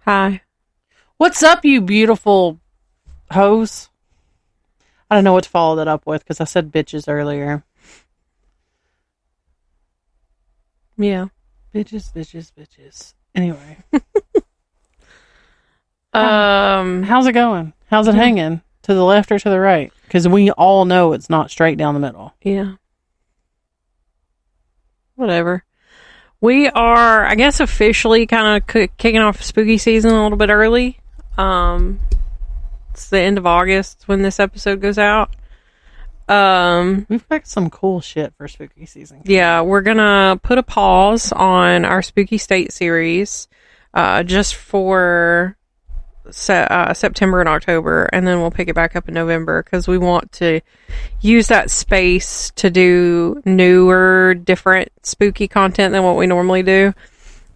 Hi. What's up, you beautiful hoes? I don't know what to follow that up with because I said bitches earlier. Yeah. Bitches. Anyway. How's it going? How's it hanging? To the left or to the right? Because we all know it's not straight down the middle. Yeah. Whatever. We are, I guess, officially kind of kicking off spooky season a little bit early. It's the end of August when this episode goes out. We've got some cool shit for spooky season. Yeah, we're gonna put a pause on our Spooky State series, just for September and October, and then we'll pick it back up in November because we want to use that space to do newer, different spooky content than what we normally do.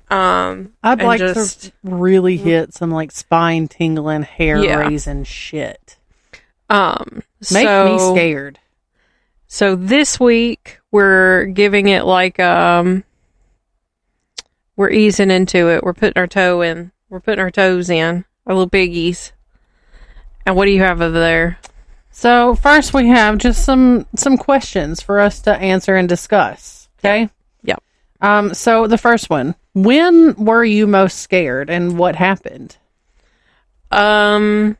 I'd like to really hit some like spine tingling, hair raising shit. Make me scared. So this week we're giving it like we're easing into it. We're putting our toe in. We're putting our toes in. Our little piggies. And what do you have over there? So first we have just some questions for us to answer and discuss. Okay? Yep. So the first one. When were you most scared and what happened? Probably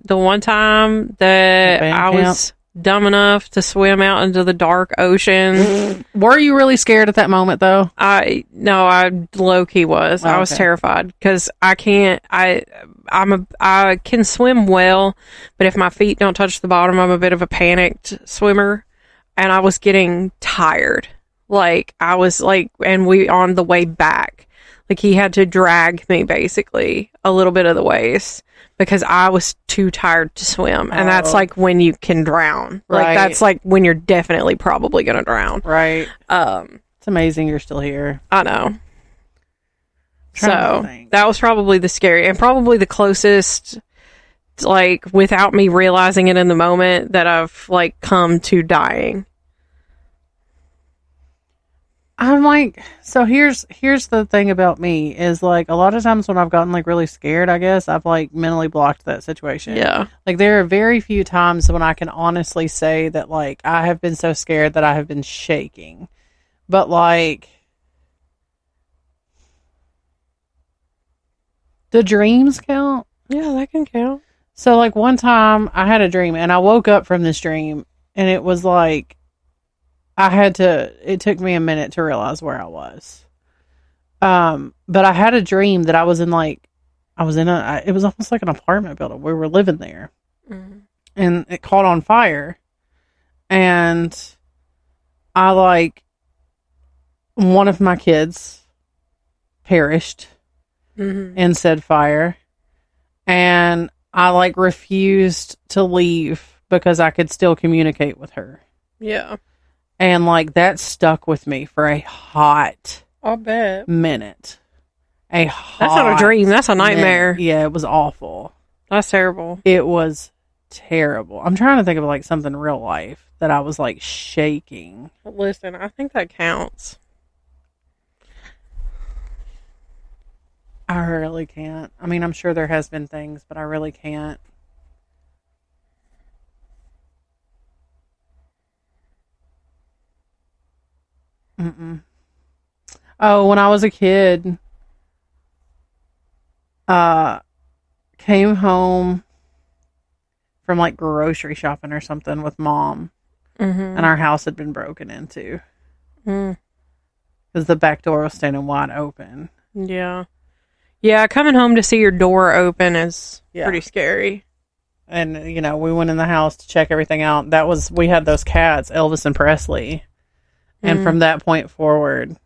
the one time that I was dumb enough to swim out into the dark ocean. Were you really scared at that moment though? I low-key was. I was terrified because I can swim well, but if my feet don't touch the bottom, I'm a bit of a panicked swimmer, and I was getting tired. Like I was like, and we on the way back, like he had to drag me basically a little bit of the ways because I was too tired to swim. And that's like when you can drown. Like that's like when you're definitely probably going to drown. Right. It's amazing you're still here. I know. So that was probably the scary and probably the closest, like without me realizing it in the moment, that I've like come to dying. I'm like, so here's the thing about me is like a lot of times when I've gotten like really scared, I guess I've like mentally blocked that situation. Yeah. Like there are very few times when I can honestly say that like I have been so scared that I have been shaking. But like the dreams count. Yeah, that can count. So like one time I had a dream and I woke up from this dream and it was like it took me a minute to realize where I was. But I had a dream that I was in it was almost like an apartment building. We were living there. Mm-hmm. And it caught on fire. And one of my kids perished in said fire. And I refused to leave because I could still communicate with her. Yeah. And that stuck with me for a hot I'll bet. minute. That's not a dream. That's a nightmare. Minute. Yeah, it was awful. That's terrible. It was terrible. I'm trying to think of something real life that I was shaking. Listen, I think that counts. I really can't. I mean, I'm sure there has been things, but I really can't. Mm-mm. Oh, when I was a kid, came home from grocery shopping or something with mom, and our house had been broken into because the back door was standing wide open. Yeah, coming home to see your door open is pretty scary. And we went in the house to check everything out. We had those cats, Elvis and Presley. And from that point forward,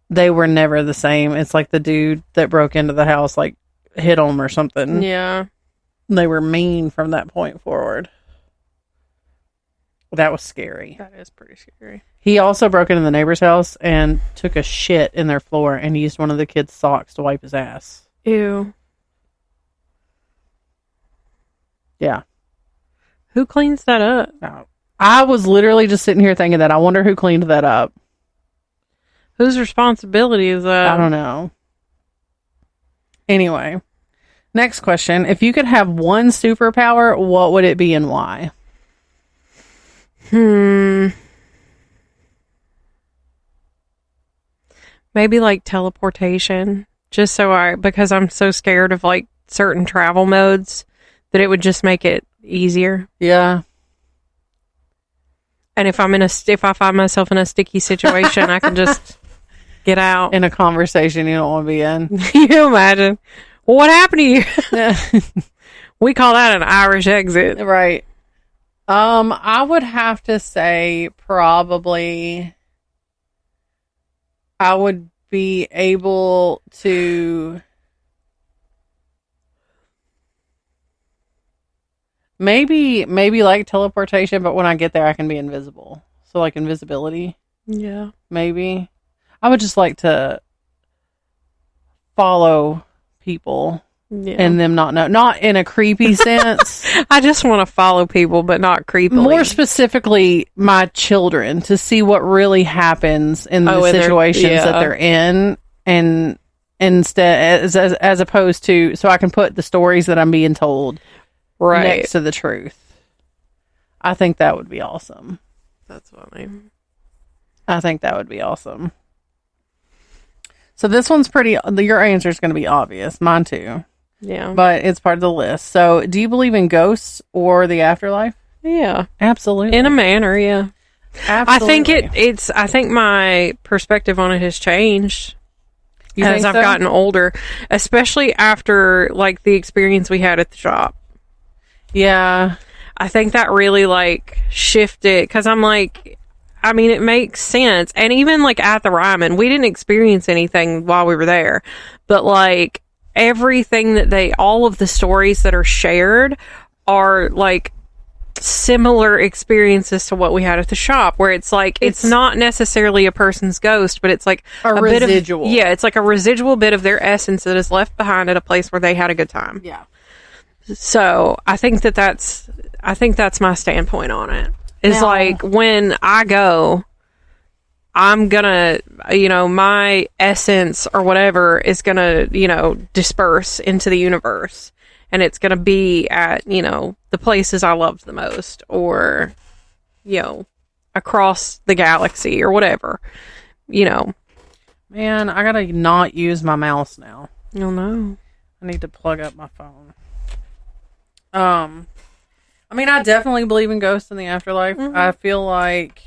they were never the same. It's like the dude that broke into the house, hit them or something. Yeah. They were mean from that point forward. That was scary. That is pretty scary. He also broke into the neighbor's house and took a shit in their floor and used one of the kids' socks to wipe his ass. Ew. Yeah. Who cleans that up? Oh. I was literally just sitting here thinking that. I wonder who cleaned that up. Whose responsibility is that? I don't know. Anyway, next question. If you could have one superpower, what would it be and why? Maybe like teleportation. Just because I'm so scared of like certain travel modes that it would just make it easier. Yeah. And if I find myself in a sticky situation, I can just get out. In a conversation you don't want to be in. You imagine? Well, what happened to you? We call that an Irish exit. Right. I would have to say probably I would be able to maybe like teleportation, but when I get there I can be invisible. So like invisibility. Yeah. Maybe. I would just like to follow people and them not know. Not in a creepy sense. I just want to follow people, but not creepily. More specifically, my children, to see what really happens in the situations that they're in, and instead, as opposed to, so I can put the stories that I'm being told next to the truth. I think that would be awesome. That's funny. I think that would be awesome. So this one's your answer is going to be obvious. Mine too. Yeah. But it's part of the list. So do you believe in ghosts or the afterlife? Yeah. Absolutely. In a manner, yeah. Absolutely. I think my perspective on it has changed as I've gotten older, especially after like the experience we had at the shop. Yeah. I think that really like shifted, because I'm like, I mean, it makes sense. And even like at the Ryman, we didn't experience anything while we were there, but like everything all of the stories that are shared are like similar experiences to what we had at the shop, where it's like, it's not necessarily a person's ghost, but it's like a residual. It's like a residual bit of their essence that is left behind at a place where they had a good time. Yeah. So I think that's my standpoint on it. Is like, when I go, I'm gonna, my essence or whatever is gonna, disperse into the universe, and it's gonna be at, the places I love the most, or, across the galaxy or whatever, Man, I gotta not use my mouse now. Oh no. I need to plug up my phone. I mean, I definitely believe in ghosts in the afterlife. Mm-hmm. I feel like,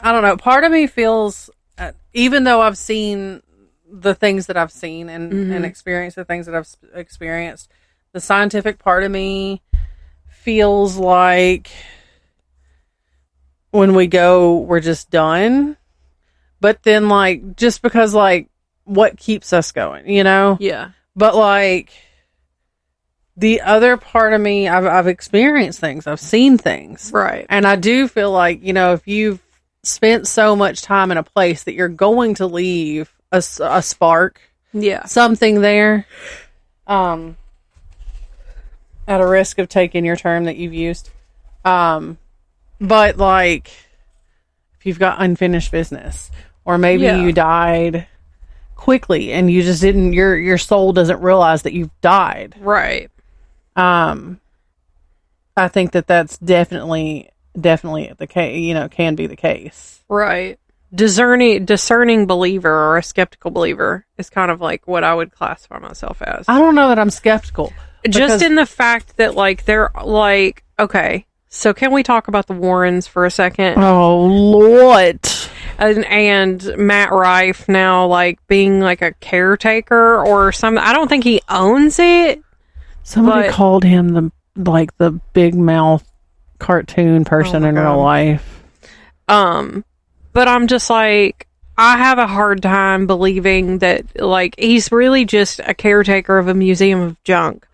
I don't know, part of me feels, even though I've seen the things that I've seen and experienced the things that I've experienced, the scientific part of me feels like when we go, we're just done. But then, like, just because, like, what keeps us going, Yeah. But, like, the other part of me, I've experienced things. I've seen things. Right. And I do feel like, if you've spent so much time in a place, that you're going to leave a spark. Yeah. Something there. At a risk of taking your term that you've used. But, like, if you've got unfinished business, or maybe you died quickly and you just didn't, your soul doesn't realize that you've died. Right. I think that's definitely the case, can be the case. Right. Discerning believer or a skeptical believer is kind of like what I would classify myself as. I don't know that I'm skeptical. Just in the fact that, like, they're like, okay, so can we talk about the Warrens for a second? Oh, Lord. And Matt Rife now, like, being like a caretaker or something. I don't think he owns it. Somebody called him the big mouth cartoon person in real life. But I'm just like, I have a hard time believing that, like, he's really just a caretaker of a museum of junk.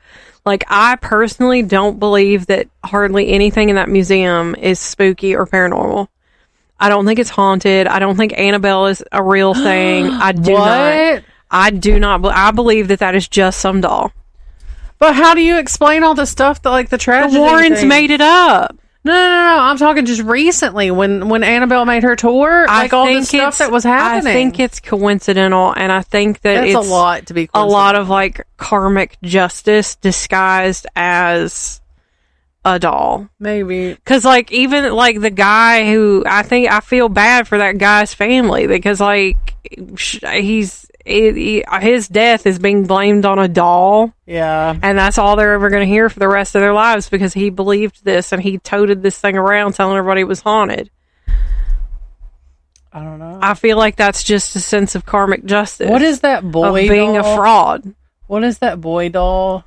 Like, I personally don't believe that hardly anything in that museum is spooky or paranormal. I don't think it's haunted. I don't think Annabelle is a real thing. I do not. I do not. I believe that is just some doll. But how do you explain all the stuff that, like, the tragedy? The Warrens made it up. No. I'm talking just recently when Annabelle made her tour. Like all the stuff that was happening. I think it's coincidental, and I think that it's a lot to be a lot of like karmic justice disguised as a doll. Maybe. Because like even like the guy who I feel bad for that guy's family because like his death is being blamed on a doll. Yeah. And that's all they're ever going to hear for the rest of their lives because he believed this and he toted this thing around telling everybody it was haunted. I don't know. I feel like that's just a sense of karmic justice. What is that boy of being doll? A fraud? What is that boy doll?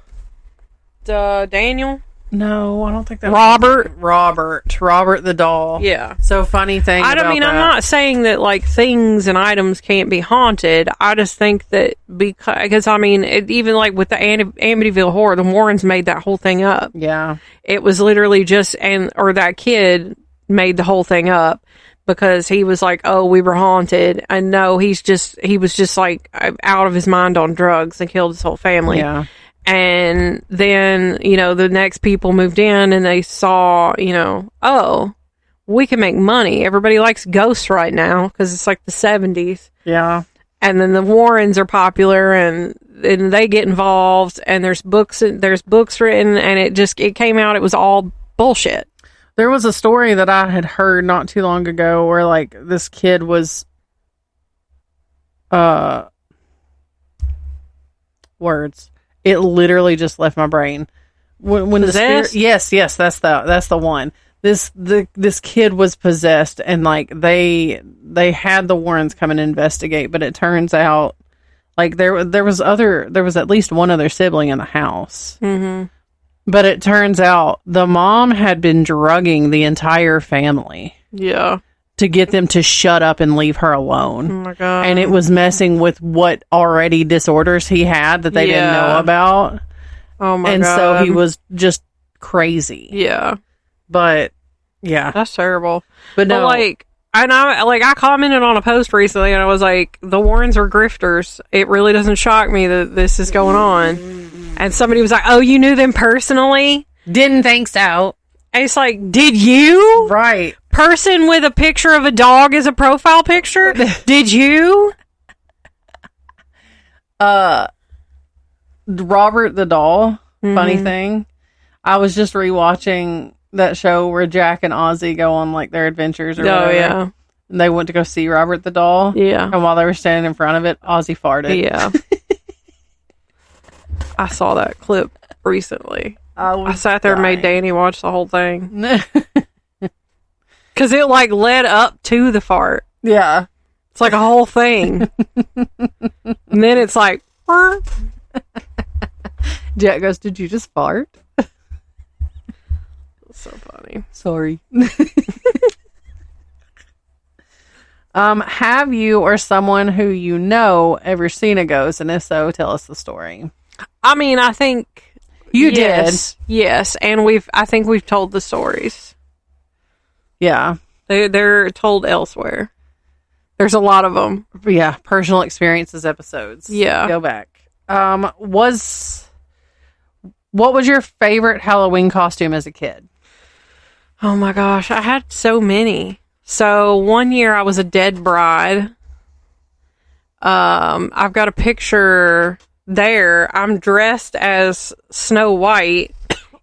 Daniel? No, I don't think that Robert the doll. Yeah. So funny thing. I'm not saying that like things and items can't be haunted. I just think that because I mean, even like with the Amityville Horror, the Warrens made that whole thing up. Yeah. It was literally just or that kid made the whole thing up because he was like, "Oh, we were haunted," and no, he was just like out of his mind on drugs and killed his whole family. Yeah. And then, the next people moved in and they saw, oh, we can make money. Everybody likes ghosts right now because it's like the 70s. Yeah. And then the Warrens are popular and they get involved and there's books written and it came out. It was all bullshit. There was a story that I had heard not too long ago where like this kid was, words. It literally just left my brain. When the spirit, yes, that's the one. This kid was possessed, and like they had the Warrens come and investigate, but it turns out like there was at least one other sibling in the house. Mm-hmm. But it turns out the mom had been drugging the entire family. Yeah. To get them to shut up and leave her alone. Oh my God. And it was messing with what already disorders he had that they didn't know about. Oh my God. And so he was just crazy. Yeah. But yeah. That's terrible. But no. I commented on a post recently and I was like, the Warrens are grifters. It really doesn't shock me that this is going on. And somebody was like, oh, you knew them personally? Didn't think so. And it's like, did you? Right. Person with a picture of a dog as a profile picture? Did you? Robert the doll. Mm-hmm. Funny thing. I was just rewatching that show where Jack and Ozzy go on like their adventures or whatever. Yeah. And they went to go see Robert the doll. Yeah. And while they were standing in front of it, Ozzy farted. Yeah. I saw that clip recently. I sat there and made Danny watch the whole thing. Because it, like, led up to the fart. Yeah. It's like a whole thing. And then it's like... Jack goes, did you just fart? That's so funny. Sorry. Have you or someone who you know ever seen a ghost? And if so, tell us the story. I mean, I think... You did. Yes, and I think we've told the stories. Yeah. They're told elsewhere. There's a lot of them. Yeah, personal experiences episodes. Yeah. Go back. What was your favorite Halloween costume as a kid? Oh my gosh, I had so many. So one year I was a dead bride. I've got a picture there. I'm dressed as Snow White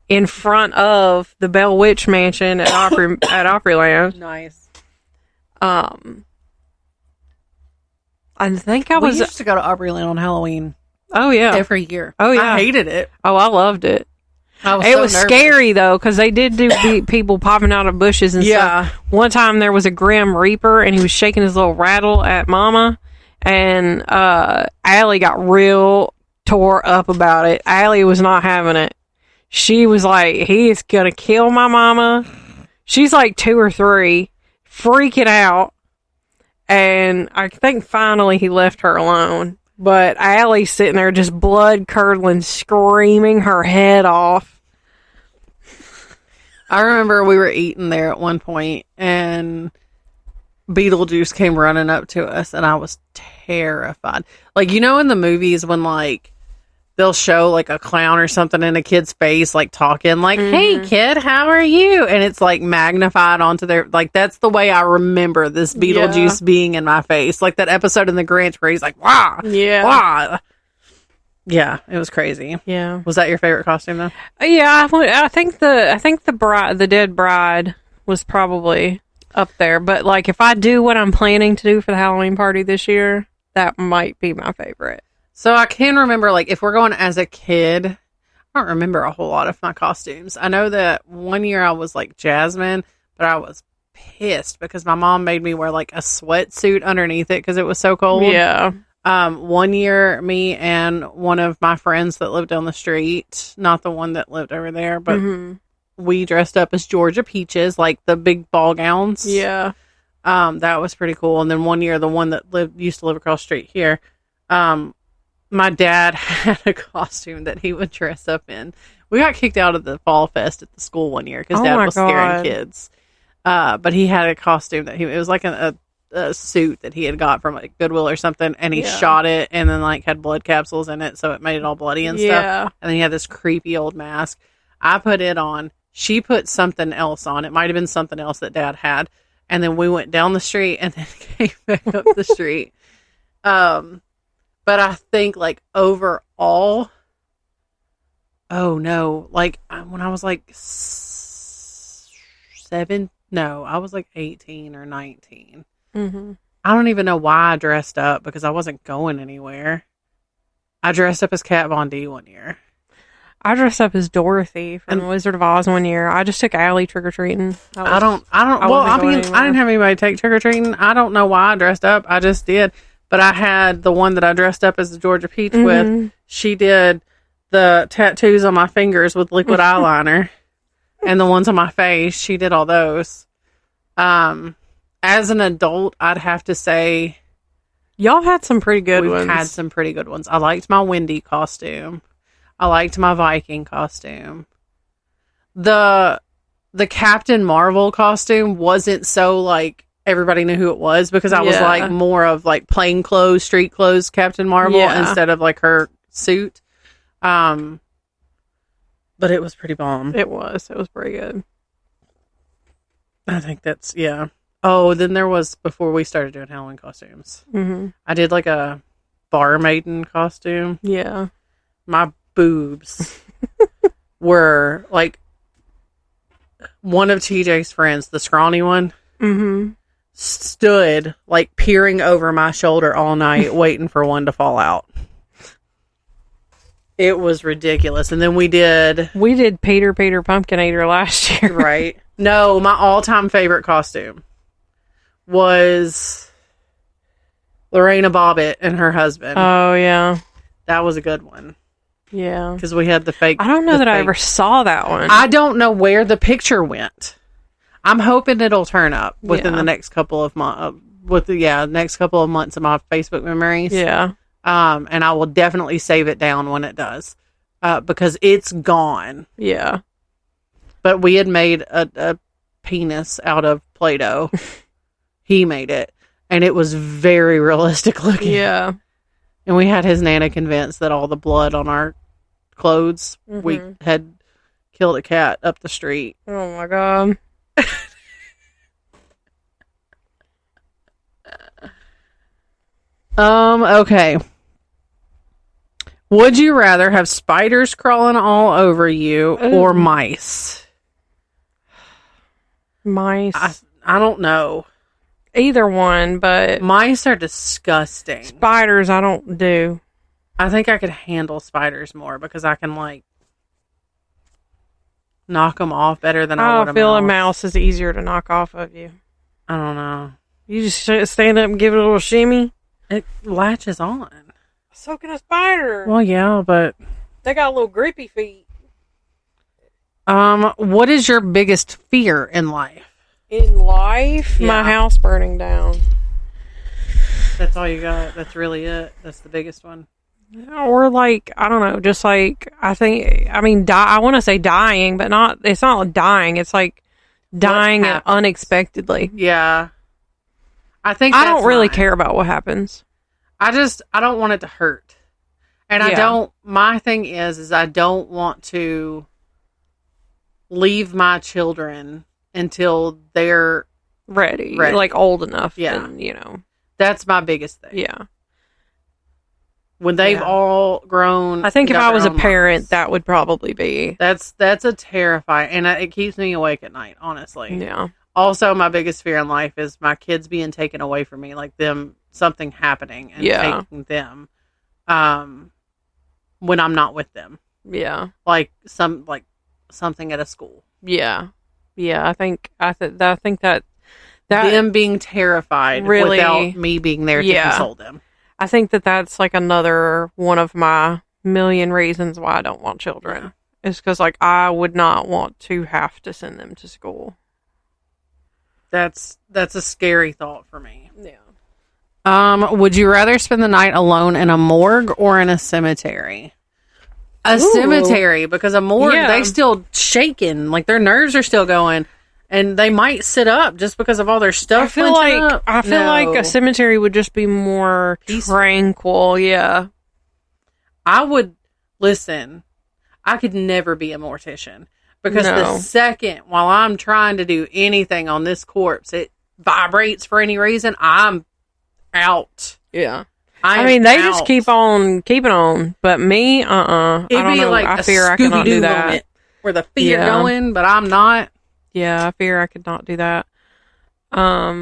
in front of the Bell Witch Mansion at Opryland. Nice. I think I was. We used to go to Opryland on Halloween. Oh yeah, every year. Oh yeah, I hated it. Oh, I loved it. It was scary though because they did do people popping out of bushes and stuff. One time there was a Grim Reaper and he was shaking his little rattle at Mama, and Allie got real tore up about it. Allie was not having it. She was like, he is gonna kill my mama. She's like 2 or 3, freaking out. And I think finally he left her alone. But Allie's sitting there just blood curdling, screaming her head off. I remember we were eating there at one point and Beetlejuice came running up to us and I was terrified. Like, you know, in the movies when like they'll show like a clown or something in a kid's face, like talking like, "Hey kid, how are you?" And it's like magnified onto their, like, that's the way I remember this Beetlejuice being in my face. Like that episode in The Grinch where he's like, "Wah, wah." Yeah, it was crazy. Yeah. Was that your favorite costume though? Yeah, I think the dead bride was probably up there. But like, if I do what I'm planning to do for the Halloween party this year, that might be my favorite. So I can remember, like, if we're going as a kid, I don't remember a whole lot of my costumes. I know that one year I was like Jasmine, but I was pissed because my mom made me wear like a sweatsuit underneath it because it was so cold. Yeah. One year, me and one of my friends that lived down the street, not the one that lived over there, but we dressed up as Georgia Peaches, like the big ball gowns. Yeah. That was pretty cool. And then one year, the one that used to live across the street here, my dad had a costume that he would dress up in. We got kicked out of the fall fest at the school one year because Dad was scaring kids. But he had a costume that it was like a suit that he had got from like Goodwill or something, and he shot it and then like had blood capsules in it, so it made it all bloody and stuff. And then he had this creepy old mask. I put it on. She put something else on. It might have been something else that Dad had. And then we went down the street and then came back up the street. But I think, like, overall, oh, no. Like, when I was, like, I was, like, 18 or 19. Mm-hmm. I don't even know why I dressed up because I wasn't going anywhere. I dressed up as Kat Von D one year. I dressed up as Dorothy from The Wizard of Oz one year. I just took Allie trick-or-treating. I didn't have anybody take trick-or-treating. I don't know why I dressed up. I just did. But I had the one that I dressed up as the Georgia Peach with. She did the tattoos on my fingers with liquid eyeliner. And the ones on my face, she did all those. As an adult, I'd have to say... Y'all had some pretty good ones. We've had some pretty good ones. I liked my Wendy costume. I liked my Viking costume. The Captain Marvel costume wasn't so, like, everybody knew who it was because I was like more of like plain clothes, street clothes Captain Marvel instead of like her suit. But it was pretty bomb. It was pretty good. I think that's Oh, then there was, before we started doing Halloween costumes, I did like a barmaiden costume. Yeah. My boobs were like one of TJ's friends, the scrawny one. Stood like peering over my shoulder all night waiting for one to fall out. It was ridiculous. And then we did Peter Pumpkinator last year. Right. No, my all-time favorite costume was Lorena Bobbitt and her husband. Oh, yeah. That was a good one. Yeah. Because we had the fake... I don't know that I ever saw that one. I don't know where the picture went. I'm hoping it'll turn up within the next couple of months. Next couple of months of my Facebook memories. Yeah. And I will definitely save it down when it does. Because it's gone. Yeah. But we had made a penis out of Play-Doh. He made it. And it was very realistic looking. Yeah. And we had his Nana convinced that all the blood on our clothes, we had killed a cat up the street. Oh my God. Okay. Would you rather have spiders crawling all over you or mice? Mice. I don't know. Either one, but... Mice are disgusting. Spiders, I don't do. I think I could handle spiders more because I can, like, knock them off better than I would a mouse. I feel a mouse is easier to knock off of you. I don't know. You just stand up and give it a little shimmy. It latches on. So can a spider. Well, yeah, but... They got little grippy feet. What is your biggest fear in life? In life? Yeah. My house burning down. That's all you got? That's really it? That's the biggest one? Or like, I don't know, just like, I want to say dying, but it's not dying. It's like dying unexpectedly. Yeah. I don't really care about what happens. I don't want it to hurt. And my thing is I don't want to leave my children until they're ready. Like old enough. Yeah. And, that's my biggest thing. Yeah. When they've all grown. I think if I was a parent, that would probably be. That's a terrifying, and it keeps me awake at night, honestly. Yeah. Also, my biggest fear in life is my kids being taken away from me, like something happening and taking them, when I'm not with them. Yeah. Like something at a school. Yeah. Yeah. I think that them being terrified really, without me being there to console them. I think that's like another one of my million reasons why I don't want children. Yeah. Is because like I would not want to have to send them to school. That's a scary thought for me. Yeah. Would you rather spend the night alone in a morgue or in a cemetery? A cemetery, because a morgue, they still shaking, like their nerves are still going. And they might sit up just because of all their stuff. I feel like a cemetery would just be more tranquil. Yeah. I could never be a mortician because the second while I'm trying to do anything on this corpse, it vibrates for any reason, I'm out. Yeah. They just keep on keeping on, but me, I don't know. Like I fear I cannot do that. Where the feet are going, but I'm not. Yeah, I fear I could not do that. Yeah,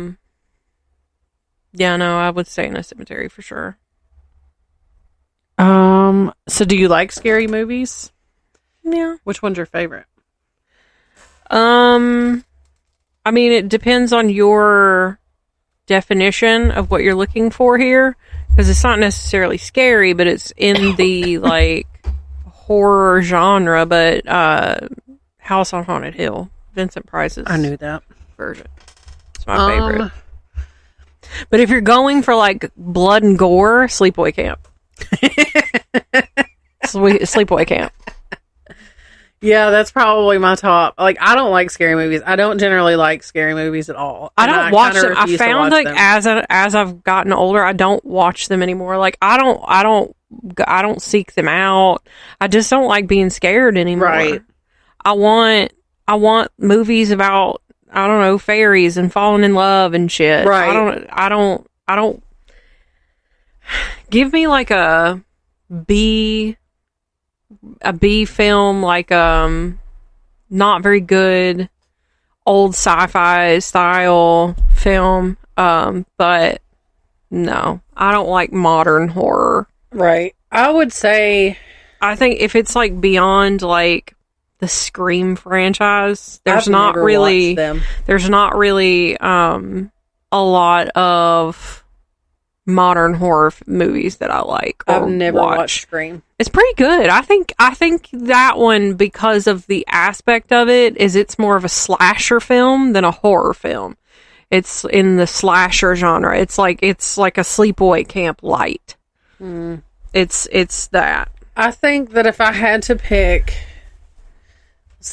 no, I would stay in a cemetery for sure. So do you like scary movies? Yeah. Which one's your favorite? It depends on your definition of what you're looking for here, because it's not necessarily scary, but it's in the like horror genre. But House on Haunted Hill. Vincent Price's I knew that version. It's my favorite. But if you're going for like blood and gore, Sleepaway Camp. Sleepaway Camp. Yeah, that's probably my top. Like, I don't like scary movies. I don't generally like scary movies at all. I don't watch them. I found like as I've gotten older, I don't watch them anymore. Like I don't seek them out. I just don't like being scared anymore. Right. I want movies about, I don't know, fairies and falling in love and shit. Right. I don't give me like a B film, like not very good old sci-fi style film. But no, I don't like modern horror. Right. I would say, I think if it's like beyond like the Scream franchise, there's not really a lot of modern horror movies that I like. I've never watched Scream. It's pretty good. I think that one, because of the aspect of it, is it's more of a slasher film than a horror film. It's in the slasher genre. It's like a Sleepaway Camp light. It's that. I think that if I had to pick,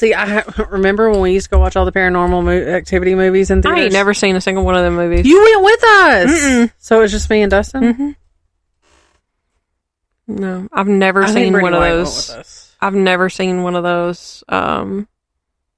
I remember when we used to go watch all the Paranormal Activity movies in theaters? I ain't never seen a single one of them movies. You went with us! Mm-mm. So it was just me and Dustin? Mm-hmm. No, I've never seen one of those. I've never seen one of those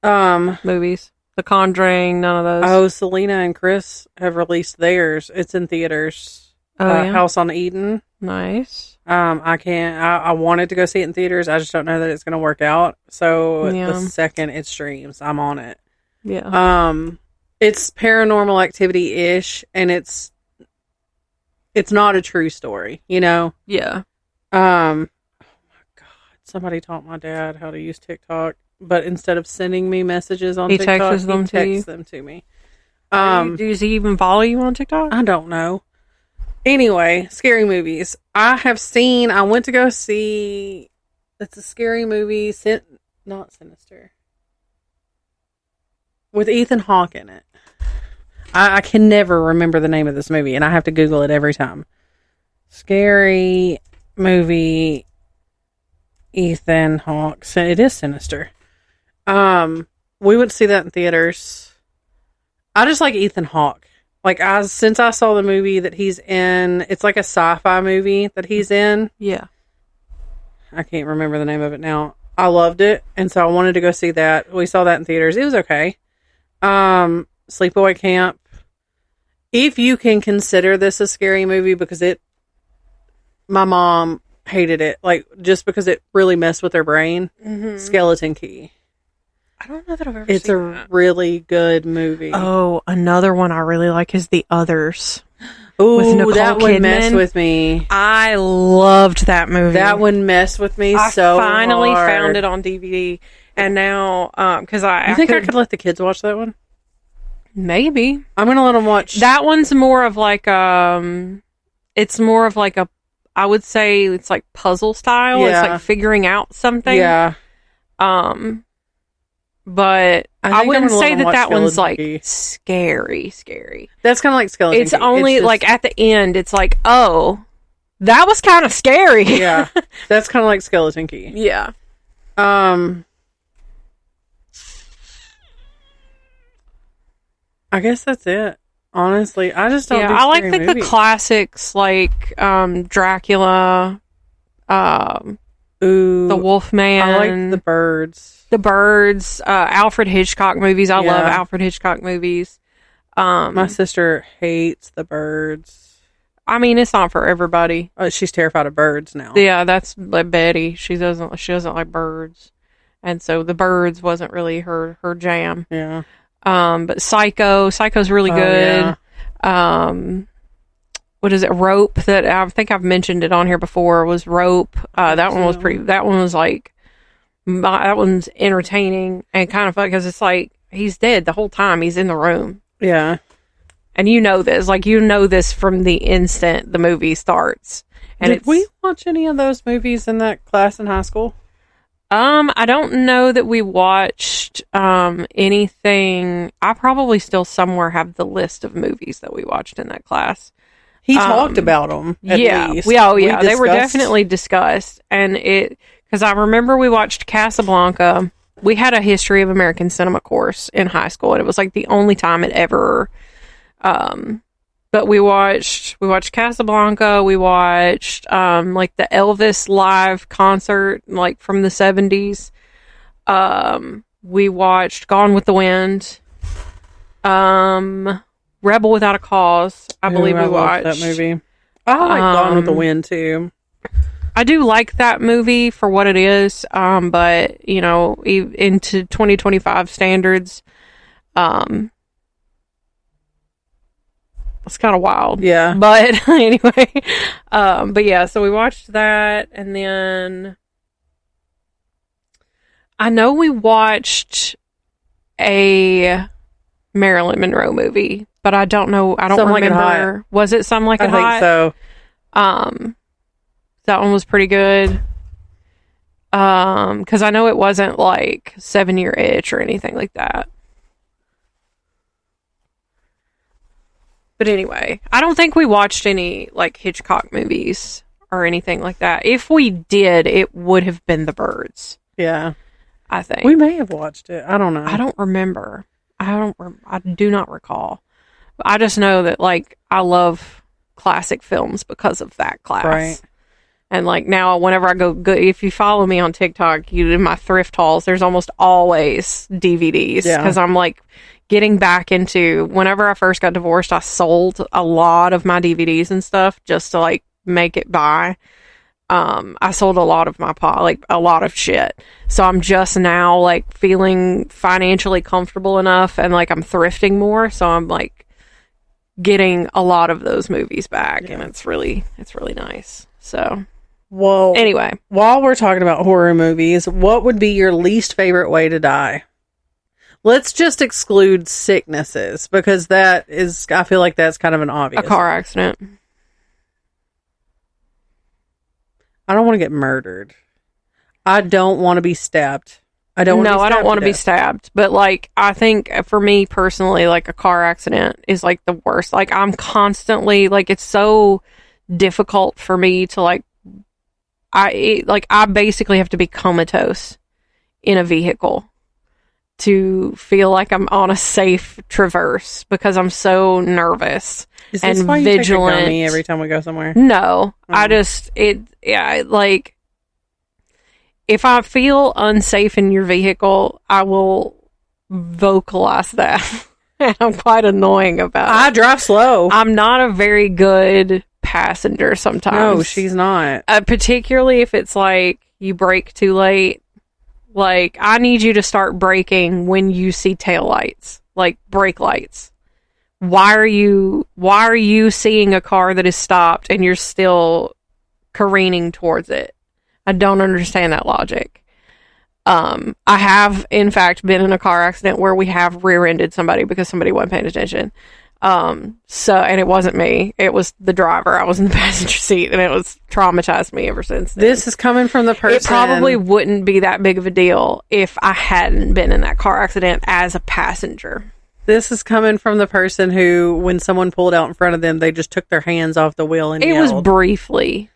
movies. The Conjuring, none of those. Oh, Selena and Chris have released theirs. It's in theaters. Yeah? House on Eden. Nice. I wanted to go see it in theaters. I just don't know that it's going to work out. So the second it streams, I'm on it. Yeah. It's Paranormal Activity-ish, and it's not a true story, you know? Yeah. Oh my God. Somebody taught my dad how to use TikTok, but instead of sending me messages on TikTok, he texts them to me. Does he even follow you on TikTok? I don't know. Anyway, scary movies. I went to go see, it's a scary movie, not Sinister, with Ethan Hawke in it. I can never remember the name of this movie, and I have to Google it every time. Scary movie, Ethan Hawke. It is Sinister. We went to see that in theaters. I just like Ethan Hawke. Like, since I saw the movie that he's in, it's like a sci-fi movie that he's in. Yeah. I can't remember the name of it now. I loved it, and so I wanted to go see that. We saw that in theaters. It was okay. Sleepaway Camp. If you can consider this a scary movie, because my mom hated it, like, just because it really messed with her brain. Mm-hmm. Skeleton Key. I don't know that I've ever seen it. It's a really good movie. Oh, another one I really like is The Others. Ooh, that one messed with me. I loved that movie. That one messed with me so hard. I finally found it on DVD, and now, because I could let the kids watch that one? Maybe. I'm going to let them watch. That one's more of like, it's more of like I would say it's like puzzle style. Yeah. It's like figuring out something. Yeah. But I wouldn't say that one's like scary. That's kind of like Skeleton Key. It's only like at the end, it's like, oh, that was kind of scary. Yeah. That's kind of like Skeleton Key. Yeah. I guess that's it. Honestly, I just don't. Yeah, I like the classics like Dracula, The Wolfman. I like The Birds. Alfred Hitchcock movies. I love Alfred Hitchcock movies. My sister hates The Birds. I mean, it's not for everybody. She's terrified of birds now. Yeah, that's like Betty. She doesn't like birds, and so The Birds wasn't really her jam. Yeah. But Psycho's really good. Yeah. What is it? Rope, that I think I've mentioned it on here before, was Rope. That one was entertaining and kind of fun, because it's like he's dead the whole time he's in the room. Yeah. And you know this from the instant the movie starts. And did we watch any of those movies in that class in high school? I don't know that we watched anything. I probably still somewhere have the list of movies that we watched in that class. He talked about them. At least. Yeah. They were definitely discussed, and because I remember we watched Casablanca. We had a history of American cinema course in high school, and it was like the only time it ever. But we watched Casablanca. We watched like the Elvis live concert, like from the 70s. We watched Gone with the Wind. Rebel Without a Cause. I believe we watched that movie. I like Gone with the Wind too. I do like that movie for what it is. But into 2025 standards, it's kind of wild. Yeah. But anyway, but yeah, so we watched that, and then I know we watched a Marilyn Monroe movie, but I don't know. I don't remember. Like was it Some Like It Hot? I think so. That one was pretty good. Because I know it wasn't like 7 Year Itch or anything like that. But anyway, I don't think we watched any like Hitchcock movies or anything like that. If we did, it would have been The Birds. Yeah. I think. We may have watched it. I don't know. I don't remember. I do not recall. I just know that like I love classic films because of that class. Right. And like now whenever I go, if you follow me on TikTok, in my thrift hauls, there's almost always DVDs. Yeah. Because I'm like getting back into, whenever I first got divorced, I sold a lot of my DVDs and stuff just to like make it by. I sold a lot of a lot of shit. So I'm just now like feeling financially comfortable enough, and like I'm thrifting more. So I'm like getting a lot of those movies back, and it's really nice. So, well, anyway, while we're talking about horror movies, what would be your least favorite way to die? Let's just exclude sicknesses, because I feel like that's kind of an obvious. A car accident. I don't want to get murdered. I don't want to be stabbed. I don't want to be stabbed. But like, I think for me personally, like a car accident is like the worst. Like I'm constantly like, it's so difficult for me to like, I basically have to be comatose in a vehicle to feel like I'm on a safe traverse, because I'm so nervous and why vigilant. You take a gummy every time we go somewhere? No, like if I feel unsafe in your vehicle, I will vocalize that. And I'm quite annoying about it. I drive slow. I'm not a very good passenger sometimes. No, she's not. Particularly if it's like you brake too late. Like, I need you to start braking when you see taillights, like brake lights. Why are you seeing a car that is stopped and you're still careening towards it? I don't understand that logic. I have, in fact, been in a car accident where we have rear-ended somebody because somebody wasn't paying attention. And it wasn't me. It was the driver. I was in the passenger seat, and it was traumatized me ever since then. This is coming from the person. It probably wouldn't be that big of a deal if I hadn't been in that car accident as a passenger. This is coming from the person who, when someone pulled out in front of them, they just took their hands off the wheel and yelled. It was briefly.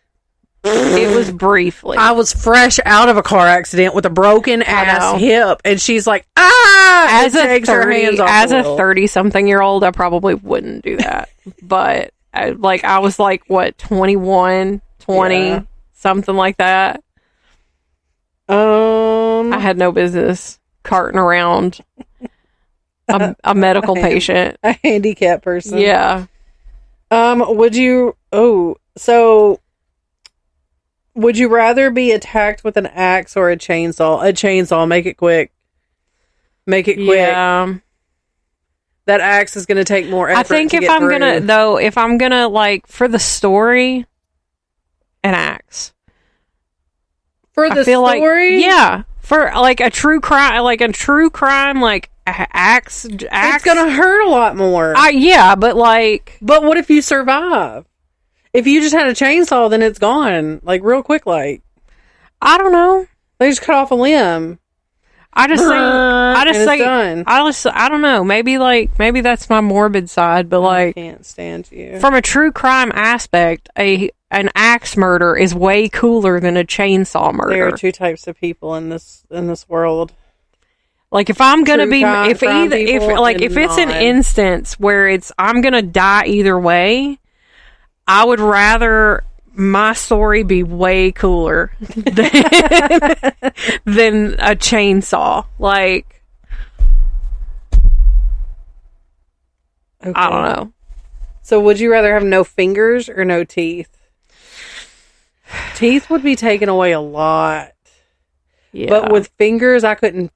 I was fresh out of a car accident with a broken ass hip, and she's like, As a 30-something-year-old, I probably wouldn't do that. But I was like, what, 21, 20, something like that. I had no business carting around a medical patient, a handicapped person. Yeah. Would you rather be attacked with an axe or a chainsaw? A chainsaw, make it quick. Yeah. That axe is going to take more effort. I think if I'm gonna like, for the story, an axe. For the story? Yeah. For like a true crime, axe. It's going to hurt a lot more. Yeah, but like. But what if you survive? If you just had a chainsaw, then it's gone. Like, real quick, like. I don't know. They just cut off a limb. I don't know. Maybe that's my morbid side, but like, I can't stand you. From a true crime aspect, an axe murder is way cooler than a chainsaw murder. There are two types of people in this world. Like, if I'm gonna if it's an instance where I'm gonna die either way, I would rather my story be way cooler than a chainsaw. Like, okay. I don't know. So would you rather have no fingers or no teeth? Teeth would be taken away a lot. Yeah. But with fingers,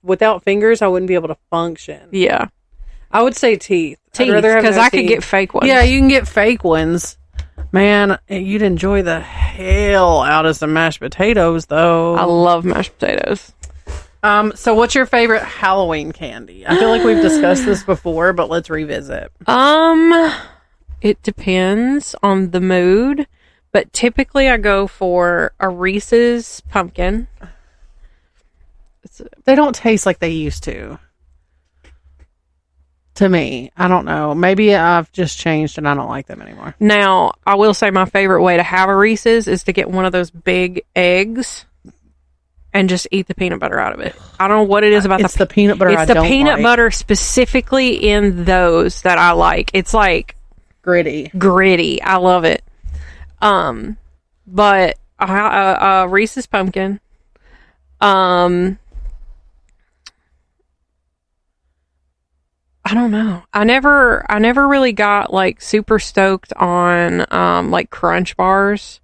without fingers, I wouldn't be able to function. Yeah. I would say teeth. Because I could get fake ones. Yeah, you can get fake ones. Man, you'd enjoy the hell out of some mashed potatoes, though. I love mashed potatoes. So what's your favorite Halloween candy? I feel like we've discussed this before, but let's revisit. It depends on the mood, but typically I go for a Reese's pumpkin. They don't taste like they used to. To me, I don't know. Maybe I've just changed and I don't like them anymore. Now, I will say my favorite way to have a Reese's is to get one of those big eggs and just eat the peanut butter out of it. I don't know what it is about the peanut butter. It's the peanut butter specifically in those that I like. It's like gritty. I love it. But Reese's pumpkin. I don't know. I never really got like super stoked on like Crunch bars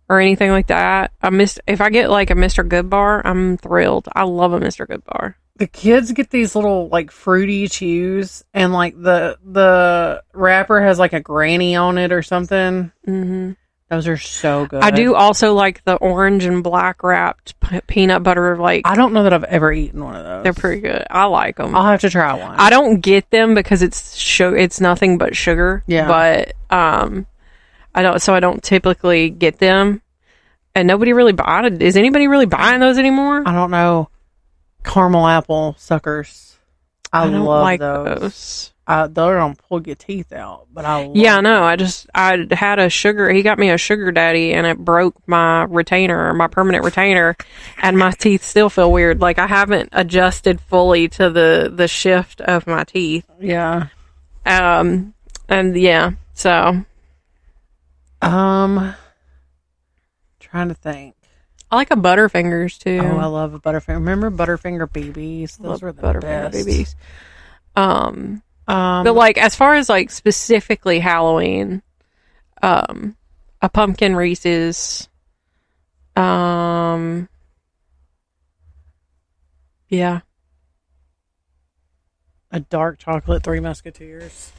or anything like that. If I get like a Mr. Good bar, I'm thrilled. I love a Mr. Good bar. The kids get these little like fruity chews, and like the wrapper has like a granny on it or something. Mm-hmm. Those are so good. I do also like the orange and black wrapped peanut butter. Like, I don't know that I've ever eaten one of those. They're pretty good. I like them. I'll have to try one. I don't get them because it's nothing but sugar. Yeah. But I don't typically get them. And nobody really bought it. Is anybody really buying those anymore? I don't know. Caramel apple suckers. I don't love like those. They don't pull your teeth out, but I love I know. I had a sugar. He got me a sugar daddy, and it broke my permanent retainer, and my teeth still feel weird. Like, I haven't adjusted fully to the shift of my teeth. Yeah. And yeah. So. Trying to think. I like a Butterfingers too. Oh, I love a Butterfinger. Remember Butterfinger BBs? Those were the Butterfinger best. BBs. But like as far as like specifically Halloween, a pumpkin Reese's, yeah. A dark chocolate Three Musketeers.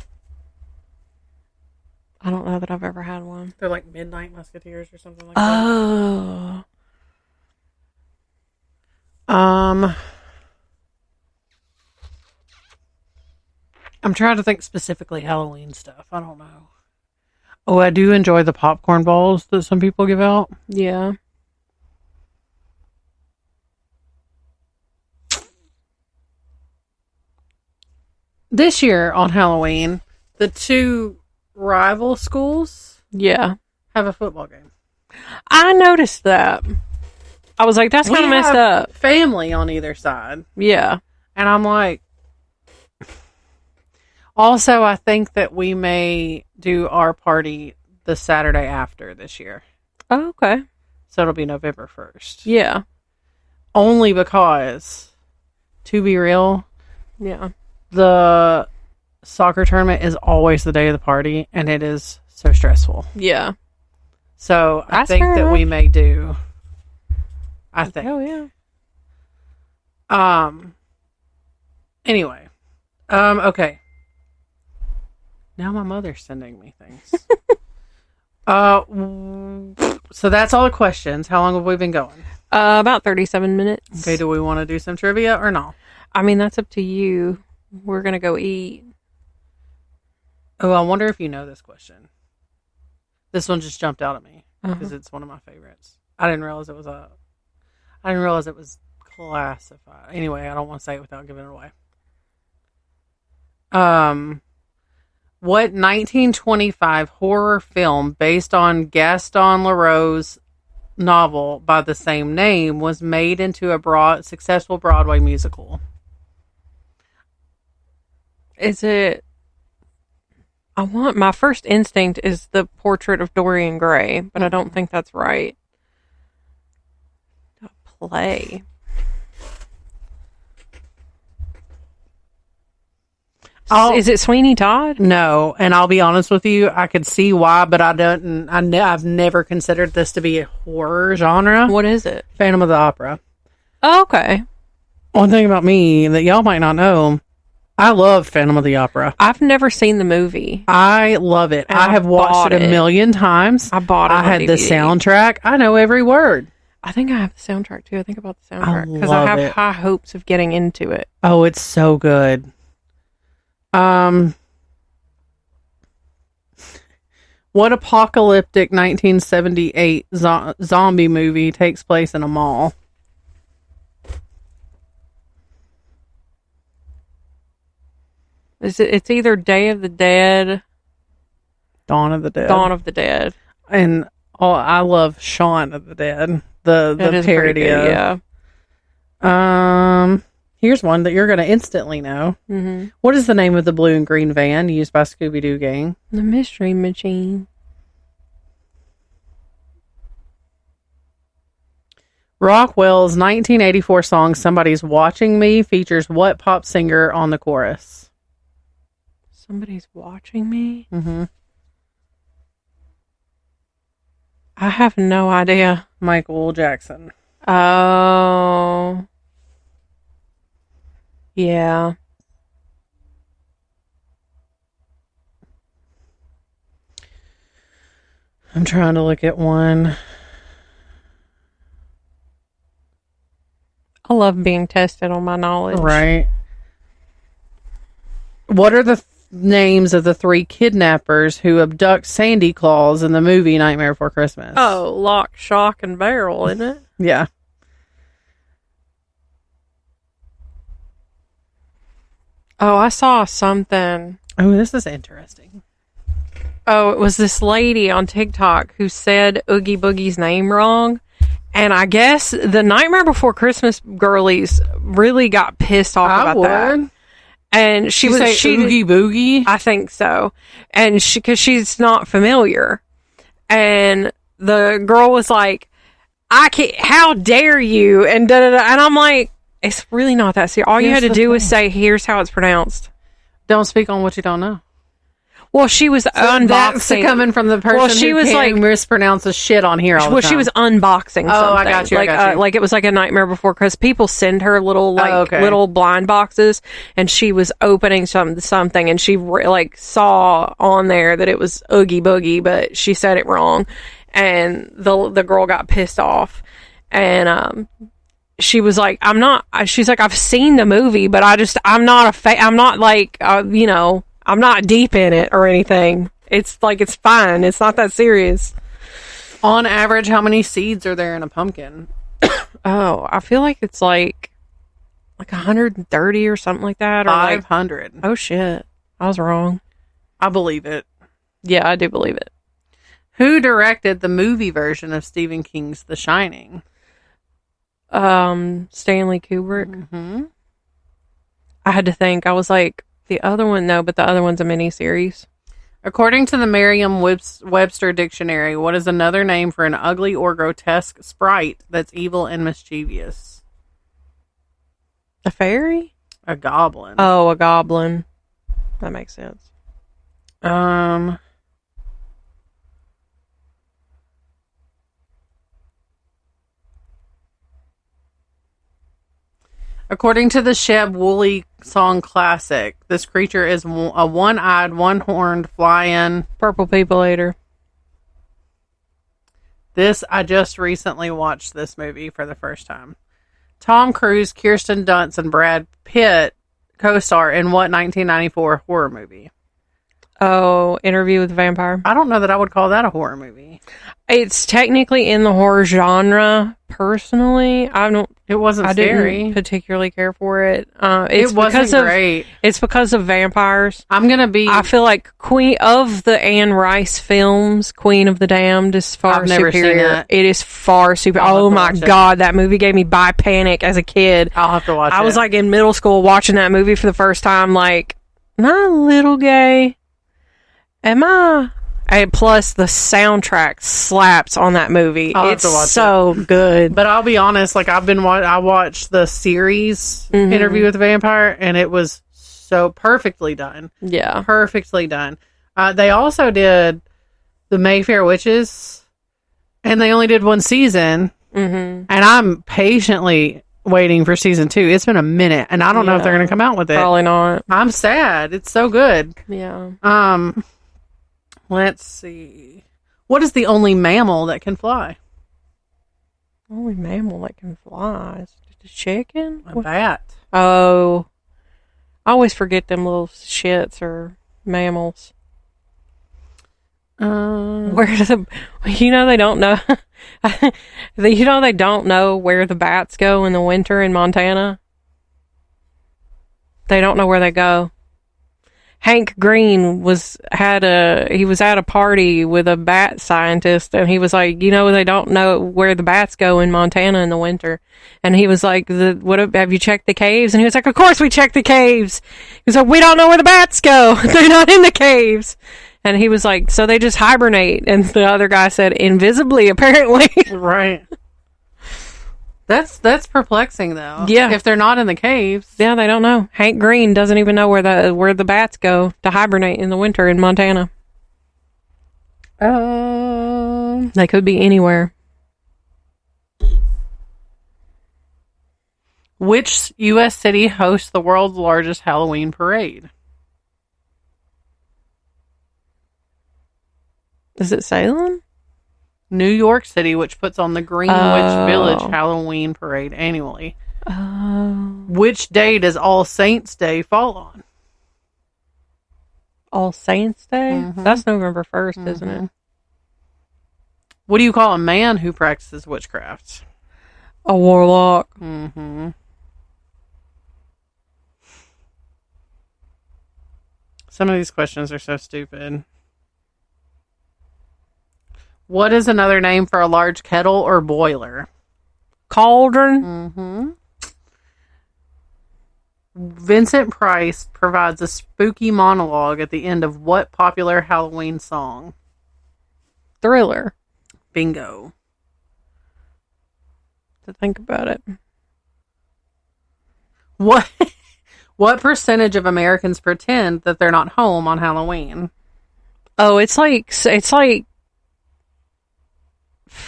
I don't know that I've ever had one. They're like Midnight Musketeers or something like Oh. that. I'm trying to think specifically Halloween stuff. I don't know. Oh, I do enjoy the popcorn balls that some people give out. Yeah. This year on Halloween, the two rival schools Yeah. have a football game. I noticed that. I was like, that's kind of messed up. Family on either side. Yeah. And I'm like, also, I think that we may do our party the Saturday after this year. Oh, okay. So it'll be November 1st. Yeah. Only because, to be real, Yeah. the soccer tournament is always the day of the party, and it is so stressful. Yeah. So I That's think fair that enough. we may do. I think. Oh, yeah. Anyway. Okay. Now my mother's sending me things. So that's all the questions. How long have we been going? About 37 minutes. Okay, do we want to do some trivia or no? I mean, that's up to you. We're going to go eat. Oh, I wonder if you know this question. This one just jumped out at me because Uh-huh. it's one of my favorites. I didn't realize it was classified. Anyway, I don't want to say it without giving it away. What 1925 horror film based on Gaston Leroux's novel by the same name was made into a successful Broadway musical? Is it... my first instinct is the Portrait of Dorian Gray, but I don't think that's right. A play. Is it Sweeney Todd? No, and I'll be honest with you, I could see why, but I've never considered this to be a horror genre. What is it? Phantom of the Opera. Oh, okay. One thing about me that y'all might not know, I love Phantom of the Opera. I've never seen the movie. I love it. And I have watched it a million times. I bought it. I had the soundtrack. I know every word. I think I have the soundtrack too. I think about the soundtrack because love I have it. high hopes of getting into it. Oh, it's so good. What apocalyptic 1978 zombie movie takes place in a mall? It's either Day of the Dead, Dawn of the Dead. Dawn of the Dead. And I love Shaun of the Dead. The That is parody pretty good, of. yeah. Here's one that you're going to instantly know. Mm-hmm. What is the name of the blue and green van used by Scooby-Doo gang? The Mystery Machine. Rockwell's 1984 song "Somebody's Watching Me" features what pop singer on the chorus? Somebody's watching me? Mm-hmm. I have no idea. Michael Jackson. Oh. Yeah. I'm trying to look at one. I love being tested on my knowledge. Right. What are the names of the three kidnappers who abduct Sandy Claus in the movie Nightmare Before Christmas? Oh, Lock, Shock, and Barrel, isn't it? Yeah. Oh, I saw something. Oh, this is interesting. Oh, it was this lady on TikTok who said Oogie Boogie's name wrong. And I guess the Nightmare Before Christmas girlies really got pissed off about that. And she was Oogie Boogie. I think so. And because she's not familiar. And the girl was like, I can't, how dare you? And and I'm like, it's really not that serious. All you had to do was say, here's how it's pronounced. Don't speak on what you don't know. Well, she was unboxing. That's coming from the person who was like mispronounces shit on here all the time. She was unboxing something. Oh, I got you. Like it was like a Nightmare Before, because people send her little little blind boxes, and she was opening something, and she saw on there that it was Oogie Boogie, but she said it wrong, and the girl got pissed off, and she was like, she's like, I've seen the movie, but I'm not like, I'm not deep in it or anything. It's like, it's fine. It's not that serious. On average, how many seeds are there in a pumpkin? Oh, I feel like it's like 130 or something like that. Or 500. Oh, shit. I was wrong. I believe it. Yeah, I do believe it. Who directed the movie version of Stephen King's The Shining? Stanley Kubrick. Mm-hmm. I had to think. I was like, the other one, no, but the other one's a miniseries. According to the Merriam-Webster dictionary, what is another name for an ugly or grotesque sprite that's evil and mischievous? A fairy? A goblin. Oh, a goblin. That makes sense. According to the Sheb Wooley Song Classic, this creature is a one-eyed, one-horned, flying... Purple people eater. I just recently watched this movie for the first time. Tom Cruise, Kirsten Dunst, and Brad Pitt co-star in what 1994 horror movie? Oh, Interview with the Vampire. I don't know that I would call that a horror movie. It's technically in the horror genre. Personally, It wasn't scary. I didn't particularly care for it. It wasn't great. It's because of vampires. I feel like Queen of the Anne Rice films, Queen of the Damned, is far superior. Seen it. It is far superior. Oh my god, that movie gave me panic as a kid. I'll have to watch it. I was like in middle school watching that movie for the first time. Like, am I a little gay? Am I? And plus, the soundtrack slaps on that movie. It's so good. But I'll be honest, like I watched the series Interview with the Vampire, and it was so perfectly done. Yeah, perfectly done. They also did the Mayfair Witches, and they only did one season. And I'm patiently waiting for season 2. It's been a minute, and I don't know if they're going to come out with it. Probably not. I'm sad. It's so good. Yeah. Let's see. What is the only mammal that can fly? Only mammal that can fly? Is it a chicken? A bat. Oh. I always forget them little shits are mammals. Where do they don't know. They don't know where the bats go in the winter in Montana. They don't know where they go. Hank Green was at a party with a bat scientist, and he was like, they don't know where the bats go in Montana in the winter. And he was like, have you checked the caves? And he was like, of course we checked the caves. He was like, we don't know where the bats go. They're not in the caves. And he was like, so they just hibernate. And the other guy said, invisibly, apparently. Right. That's perplexing, though. Yeah. If they're not in the caves. Yeah, they don't know. Hank Green doesn't even know where the bats go to hibernate in the winter in Montana. They could be anywhere. Which U.S. city hosts the world's largest Halloween parade? Is it Salem? New York City, which puts on the Greenwich Village Halloween parade annually. Which day does All Saints Day fall on? All Saints Day? That's November 1st, isn't it? What do you call a man who practices witchcraft? A warlock. Some of these questions are so stupid. What is another name for a large kettle or boiler? Cauldron. Vincent Price provides a spooky monologue at the end of what popular Halloween song? Thriller. Bingo. to think about it. What percentage of Americans pretend that they're not home on Halloween? Oh, it's like,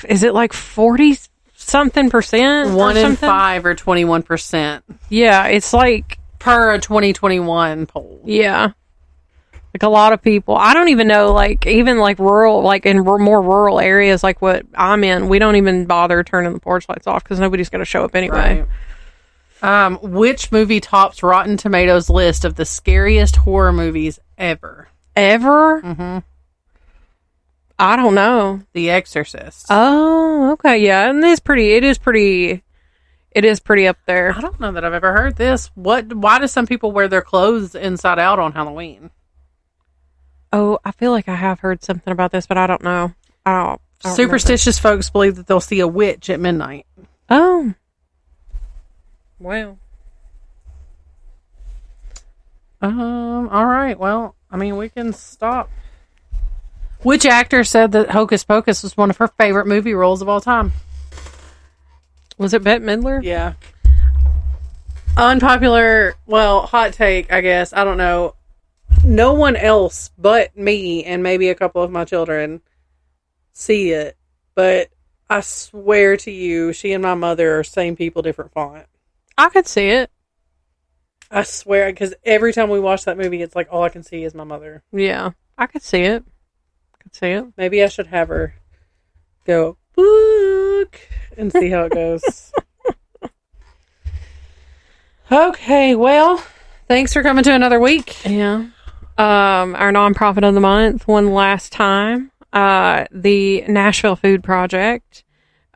is it like 40 something percent? 1 in 5 or 21%. Yeah, it's like per a 2021 poll. Yeah. Like a lot of people. I don't even know, like, even like rural, like in more rural areas like what I'm in, we don't even bother turning the porch lights off because nobody's going to show up anyway. Right. Which movie tops Rotten Tomatoes list of the scariest horror movies ever? Ever? Mm-hmm. I don't know. The Exorcist. Oh, okay. Yeah. And it is pretty up there. I don't know that I've ever heard this. Why do some people wear their clothes inside out on Halloween? Oh, I feel like I have heard something about this, but I don't know. I don't Superstitious folks believe that they'll see a witch at midnight. Oh. Wow. All right. Well, I mean, we can stop. Which actor said that Hocus Pocus was one of her favorite movie roles of all time? Was it Bette Midler? Yeah. Unpopular, hot take, I guess. I don't know. No one else but me and maybe a couple of my children see it. But I swear to you, she and my mother are same people, different font. I could see it. I swear, because every time we watch that movie, it's like all I can see is my mother. Yeah, I could see it. Maybe I should have her go, book, and see how it goes. Okay, well, thanks for coming to another week. Yeah. Our nonprofit of the month, one last time. The Nashville Food Project.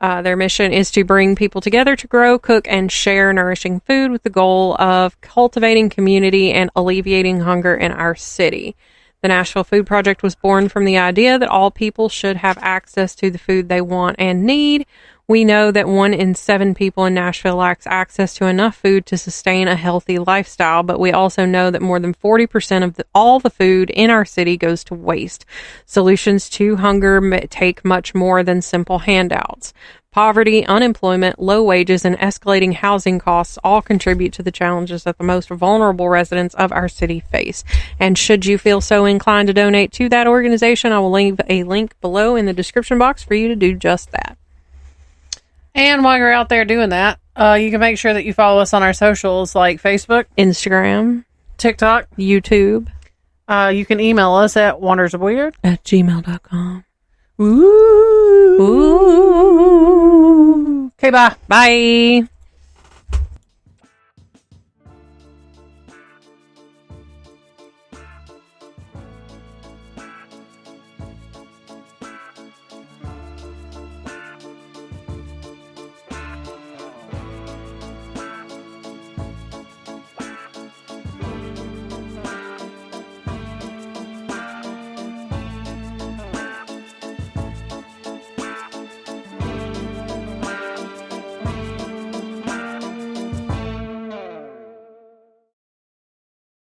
Their mission is to bring people together to grow, cook, and share nourishing food with the goal of cultivating community and alleviating hunger in our city. The Nashville Food Project was born from the idea that all people should have access to the food they want and need. We know that 1 in 7 people in Nashville lacks access to enough food to sustain a healthy lifestyle, but we also know that more than 40% of all the food in our city goes to waste. Solutions to hunger take much more than simple handouts. Poverty, unemployment, low wages, and escalating housing costs all contribute to the challenges that the most vulnerable residents of our city face. And should you feel so inclined to donate to that organization, I will leave a link below in the description box for you to do just that. And while you're out there doing that, you can make sure that you follow us on our socials like Facebook, Instagram, TikTok, YouTube. You can email us at wondersofweird@gmail.com. Ooh. Ooh. Okay, bye. Bye.